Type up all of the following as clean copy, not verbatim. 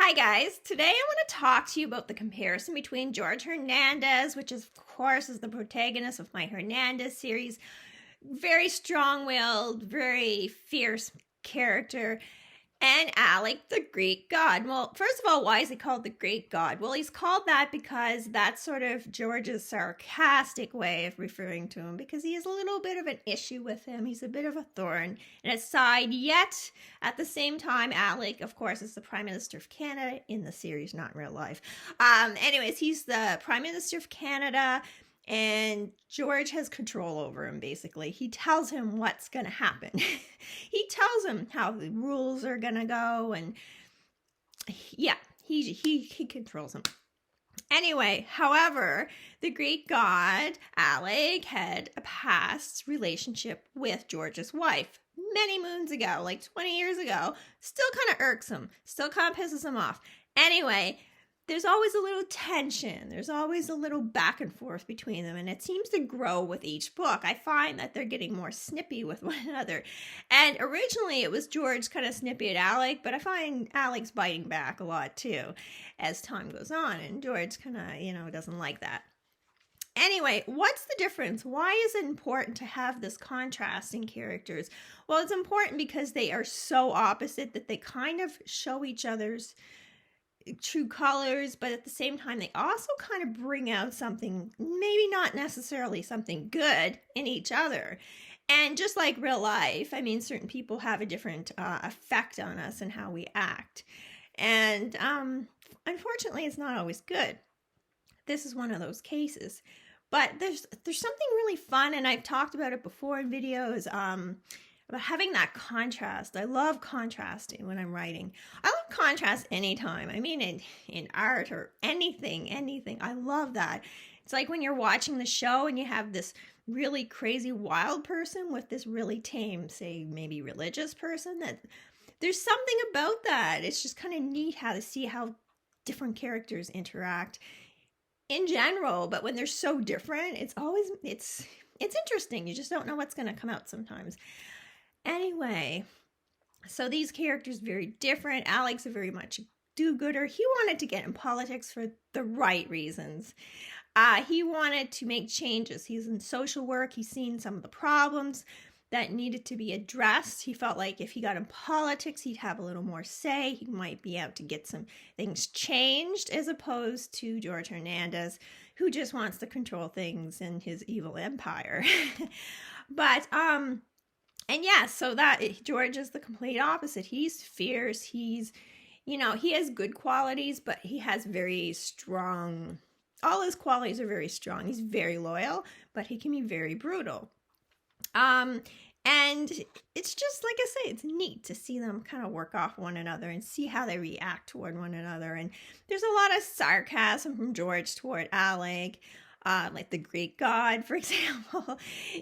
Hi guys, today I want to talk to you about the comparison between Jorge Hernandez, which of course is the protagonist of my Hernandez series, very strong-willed, very fierce character, and Alec, the Greek god. Well, first of all, why is he called the Greek god? Well, he's called that because that's sort of George's sarcastic way of referring to him, because he has a little bit of an issue with him. He's a bit of a thorn in his side, yet at the same time, Alec, of course, is the Prime Minister of Canada in the series, not in real life. Anyways, he's the Prime Minister of Canada, and George has control over him, basically. He tells him what's going to happen. He tells him how the rules are going to go, and yeah, he controls him. Anyway, however, the Greek god, Alec, had a past relationship with George's wife many moons ago, like 20 years ago. Still kind of irks him, still kind of pisses him off. Anyway, there's always a little tension. There's always a little back and forth between them, and it seems to grow with each book. I find that they're getting more snippy with one another. And originally it was George kind of snippy at Alec, but I find Alec's biting back a lot too as time goes on, and George kind of, doesn't like that. Anyway, what's the difference? Why is it important to have this contrast in characters? Well, it's important because they are so opposite that they kind of show each other's true colors, but at the same time they also kind of bring out something, maybe not necessarily something good, in each other. And just like real life, I mean, certain people have a different effect on us and how we act, and unfortunately it's not always good. This is one of those cases, but there's something really fun, and I've talked about it before in videos, about having that contrast. I love contrasting when I'm writing. I love contrast anytime. I mean, in art or anything. I love that. It's like when you're watching the show and you have this really crazy wild person with this really tame, say maybe religious person. That there's something about that. It's just kind of neat how to see how different characters interact in general. But when they're so different, it's interesting. You just don't know what's going to come out sometimes. Anyway, so these characters very different. Alec's a very much do-gooder. He wanted to get in politics for the right reasons. He wanted to make changes. He's in social work. He's seen some of the problems that needed to be addressed. He felt like if he got in politics, he'd have a little more say. He might be able to get some things changed, as opposed to Jorge Hernandez, who just wants to control things in his evil empire. But, and yeah, so that George is the complete opposite. He's fierce. He has good qualities, but he has very strong, all his qualities are very strong. He's very loyal, but he can be very brutal. And it's just, like I say, it's neat to see them kind of work off one another and see how they react toward one another. And there's a lot of sarcasm from George toward Alec. Like the Greek god, for example,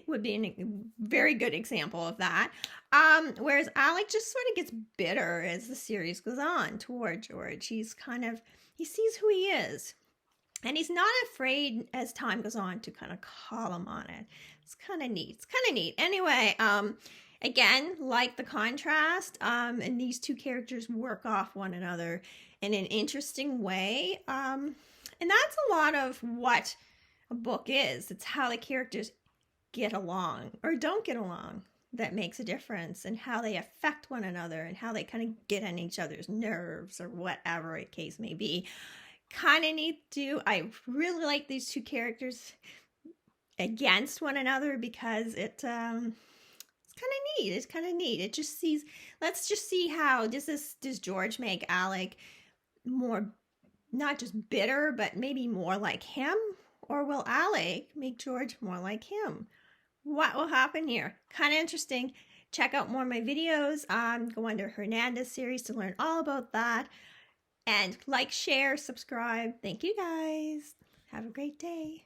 would be a very good example of that. Whereas Alec just sort of gets bitter as the series goes on toward George. He sees who he is. And he's not afraid as time goes on to kind of call him on it. It's kind of neat. Anyway, again, like the contrast, and these two characters work off one another in an interesting way. And that's a lot of what a book is. It's how the characters get along or don't get along that makes a difference, and how they affect one another, and how they kind of get on each other's nerves, or whatever the case may be. Kind of neat too. I really like these two characters against one another, because it's kind of neat. It's kind of neat. Let's just see how does George make Alec more, not just bitter, but maybe more like him? Or will Alec make George more like him? What will happen here? Kind of interesting. Check out more of my videos. Go under Hernandez series to learn all about that. And like, share, subscribe. Thank you guys. Have a great day.